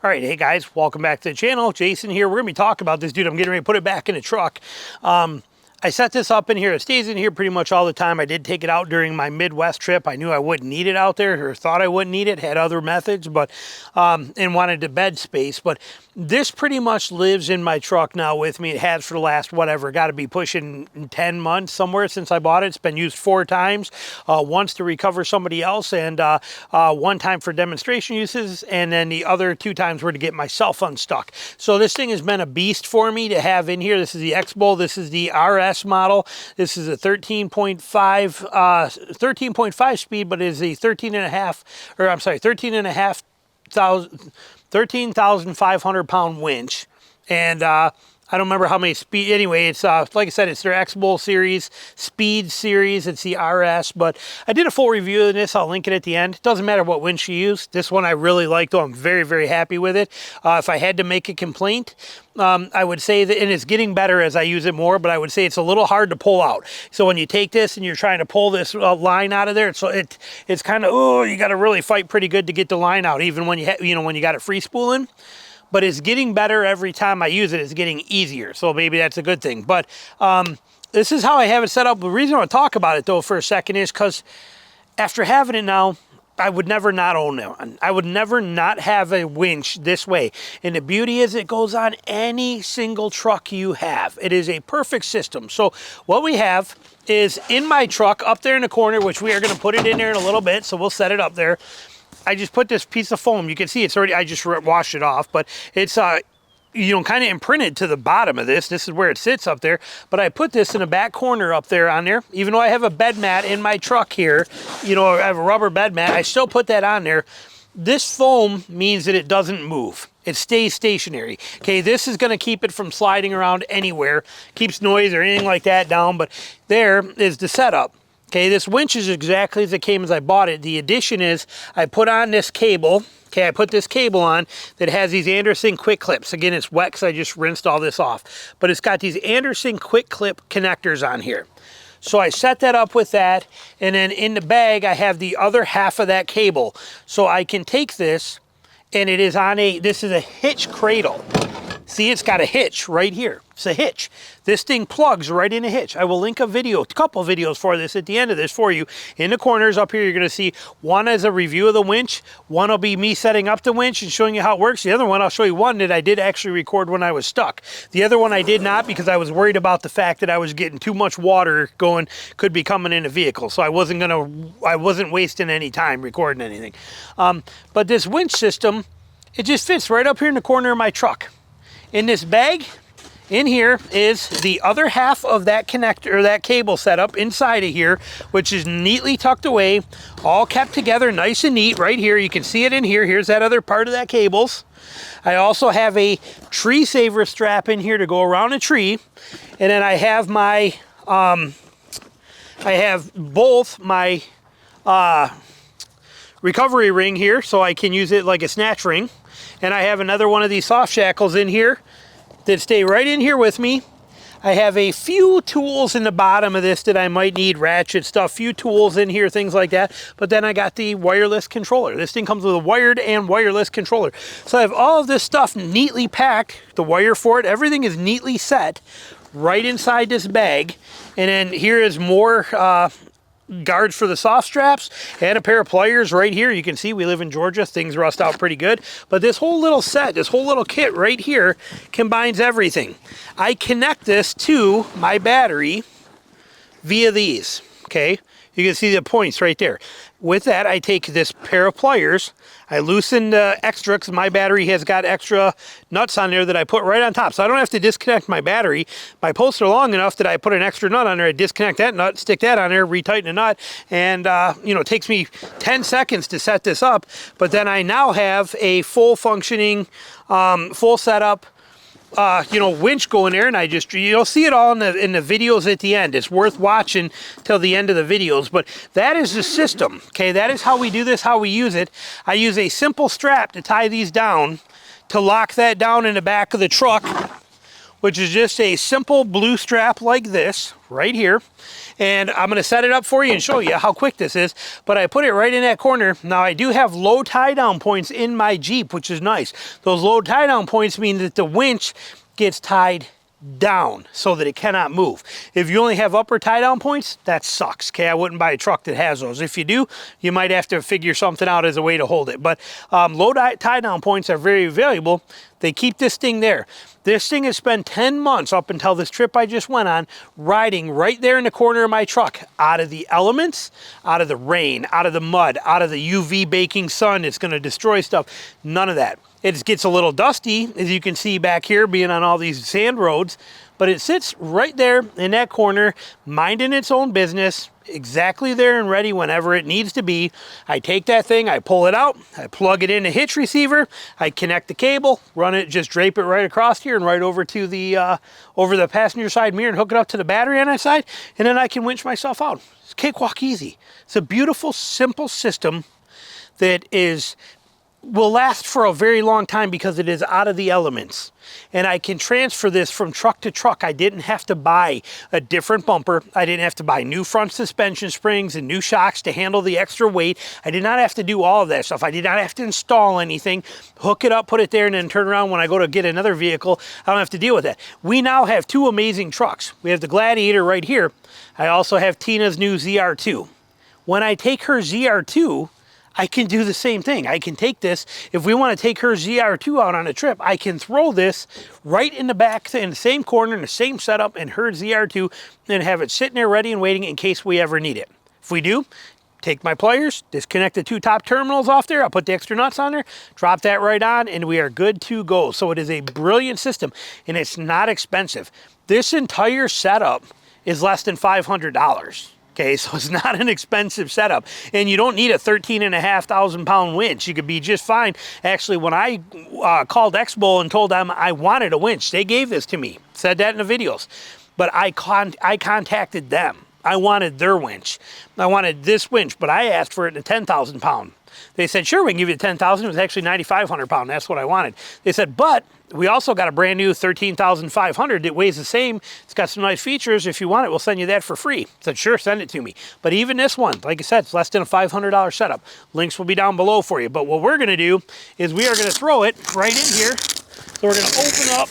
All right, hey guys, welcome back to the channel. Jason here. We're gonna be talking about this dude. I'm getting ready to put it back in the truck. I set this up in here. It stays in here pretty much all the time. I did take it out during my Midwest trip. I knew I wouldn't need it out there, or thought I wouldn't need it, had other methods, but and wanted the bed space. But this pretty much lives in my truck now with me. It has for the last, whatever, got to be pushing 10 months somewhere since I bought it. It's been used 4 times, once to recover somebody else, and 1 time for demonstration uses, and then the other 2 times were to get myself unstuck. So this thing has been a beast for me to have in here. This is the X-Bow. This is the RS model. This is a 13.5 speed, but it is a 13,500 pound winch. And I don't remember how many speed. Anyway, it's like I said, it's their X-Bow series, speed series. It's the RS, but I did a full review of this. I'll link it at the end. It doesn't matter what winch you use. This one I really like, though. I'm very, very happy with it. If I had to make a complaint, I would say that, and it's getting better as I use it more, but I would say it's a little hard to pull out. So when you take this and you're trying to pull this line out of there, it's kind of, oh, you got to really fight pretty good to get the line out, even when when you got it free spooling. But it's getting better every time I use it. It's getting easier, so maybe that's a good thing. But this is how I have it set up. The reason I want to talk about it, though, for a second is because after having it now, I would never not own it. I would never not have a winch this way. And the beauty is it goes on any single truck you have. It is a perfect system. So what we have is in my truck up there in the corner, which we are going to put it in there in a little bit, so we'll set it up there. I just put this piece of foam. You can see it's already, I just washed it off, but it's, kind of imprinted to the bottom of this. This is where it sits up there. But I put this in the back corner up there on there. Even though I have a bed mat in my truck here, I have a rubber bed mat, I still put that on there. This foam means that it doesn't move. It stays stationary. Okay, this is gonna keep it from sliding around anywhere. Keeps noise or anything like that down, but there is the setup. Okay, this winch is exactly as it came as I bought it. The addition is I put on this cable. Okay, I put this cable on that has these Anderson quick clips. Again, it's wet because I just rinsed all this off. But it's got these Anderson quick clip connectors on here. So I set that up with that. And then in the bag, I have the other half of that cable. So I can take this, and it is on this is a hitch cradle. See, it's got a hitch right here. It's a hitch. This thing plugs right in a hitch. I will link a couple videos for this at the end of this for you. In the corners up here, you're going to see one as a review of the winch. One will be me setting up the winch and showing you how it works. The other one, I'll show you one that I did actually record when I was stuck. The other one I did not, because I was worried about the fact that I was getting too much water could be coming in the vehicle. So I wasn't wasting any time recording anything. But this winch system, it just fits right up here in the corner of my truck. In this bag, in here is the other half of that connector, or that cable setup inside of here, which is neatly tucked away, all kept together nice and neat right here. You can see it in here. Here's that other part of that cables. I also have a tree saver strap in here to go around a tree. And then I have my, both my recovery ring here, so I can use it like a snatch ring. And I have another one of these soft shackles in here that stay right in here with me. I have a few tools in the bottom of this that I might need, ratchet stuff, few tools in here, things like that. But then I got the wireless controller. This thing comes with a wired and wireless controller. So I have all of this stuff neatly packed, the wire for it, everything is neatly set right inside this bag. And then here is more guards for the soft straps and a pair of pliers right here. You can see we live in Georgia. Things rust out pretty good. But this whole little set, this whole little kit right here combines everything. I connect this to my battery via these, okay? You can see the points right there. With that, I take this pair of pliers, I loosen the extra, because my battery has got extra nuts on there that I put right on top. So I don't have to disconnect my battery. My posts are long enough that I put an extra nut on there. I disconnect that nut, stick that on there, retighten the nut, and it takes me 10 seconds to set this up. But then I now have a full functioning, full setup, winch going there, and I just, you'll see it all in the videos at the end. It's worth watching till the end of the videos, but that is the system, okay? That is how we do this, how we use it. I use a simple strap to tie these down, to lock that down in the back of the truck which is just a simple blue strap like this right here. And I'm going to set it up for you and show you how quick this is. But I put it right in that corner. Now I do have low tie down points in my Jeep, which is nice. Those low tie down points mean that the winch gets tied down so that it cannot move. If you only have upper tie down points, that sucks. Okay, I wouldn't buy a truck that has those. If you do, you might have to figure something out as a way to hold it. But low tie down points are very valuable. They keep this thing there. This thing has spent 10 months up until this trip I just went on, riding right there in the corner of my truck, out of the elements, out of the rain, out of the mud, out of the UV baking sun. It's going to destroy stuff. None of that. It gets a little dusty, as you can see back here, being on all these sand roads, but it sits right there in that corner, minding its own business, exactly there and ready whenever it needs to be. I take that thing, I pull it out, I plug it in a hitch receiver, I connect the cable, run it, just drape it right across here and right over to the over the passenger side mirror and hook it up to the battery on that side, and then I can winch myself out. It's cakewalk easy. It's a beautiful, simple system that will last for a very long time because it is out of the elements. And I can transfer this from truck to truck. I didn't have to buy a different bumper. I didn't have to buy new front suspension springs and new shocks to handle the extra weight. I did not have to do all of that stuff. I did not have to install anything, hook it up, put it there, and then turn around when I go to get another vehicle. I don't have to deal with that. We now have two amazing trucks. We have the Gladiator right here. I also have Tina's new ZR2. When I take her ZR2, I can do the same thing. I can take this, if we want to take her ZR2 out on a trip, I can throw this right in the back, in the same corner, in the same setup, and her ZR2, and have it sitting there ready and waiting in case we ever need it. If we do, take my pliers, disconnect the two top terminals off there, I'll put the extra nuts on there, drop that right on, and we are good to go. So it is a brilliant system, and it's not expensive. This entire setup is less than $500. Okay, so it's not an expensive setup, and you don't need a 13,500 pound winch. You could be just fine. Actually, when I called Expo and told them I wanted a winch, they gave this to me, said that in the videos, but I contacted them. I wanted their winch. I wanted this winch, but I asked for it at 10,000 pound. They said, sure, we can give you the 10,000. It was actually 9,500 pound. That's what I wanted. They said, but we also got a brand new 13,500 that weighs the same. It's got some nice features. If you want it, we'll send you that for free. I said, sure, send it to me. But even this one, like I said, it's less than a $500 setup. Links will be down below for you. But what we're going to do is we are going to throw it right in here. So we're going to open up.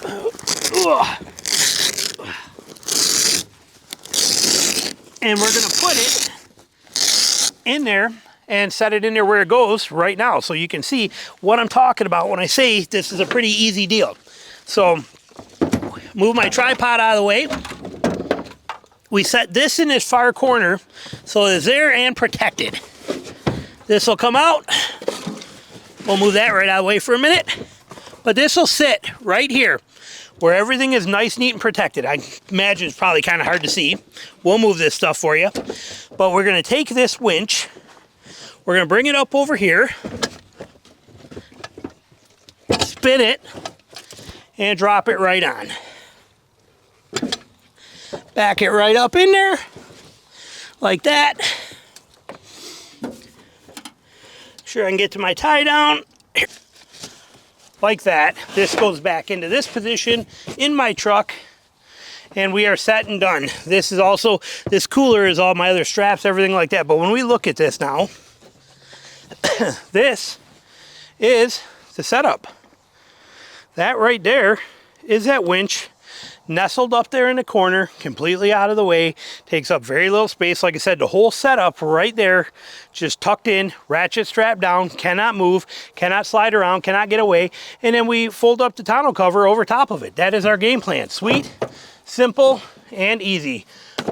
And we're going to put it in there and set it in there where it goes right now, so you can see what I'm talking about when I say this is a pretty easy deal. So move my tripod out of the way. We set this in this far corner so it's there and protected. This will come out. We'll move that right out of the way for a minute. But this will sit right here where everything is nice, neat, and protected. I imagine it's probably kind of hard to see. We'll move this stuff for you. But we're going to take this winch. We're going to bring it up over here, spin it, and drop it right on. Back it right up in there, like that. Sure I can get to my tie down, like that. This goes back into this position in my truck, and we are set and done. This is also, this cooler is all my other straps, everything like that. But when we look at this now, this is the setup. That right there is that winch nestled up there in the corner, completely out of the way, takes up very little space. Like I said, the whole setup right there, just tucked in, ratchet strapped down, cannot move, cannot slide around, cannot get away. And then we fold up the tonneau cover over top of it. That is our game plan. Sweet, simple, and easy.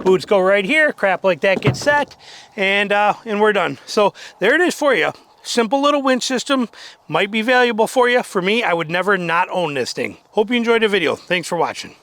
Boots go right here, crap like that gets set, and we're done. So there it is for you. Simple little winch system, might be valuable for you. For me, I would never not own this thing. Hope you enjoyed the video. Thanks for watching.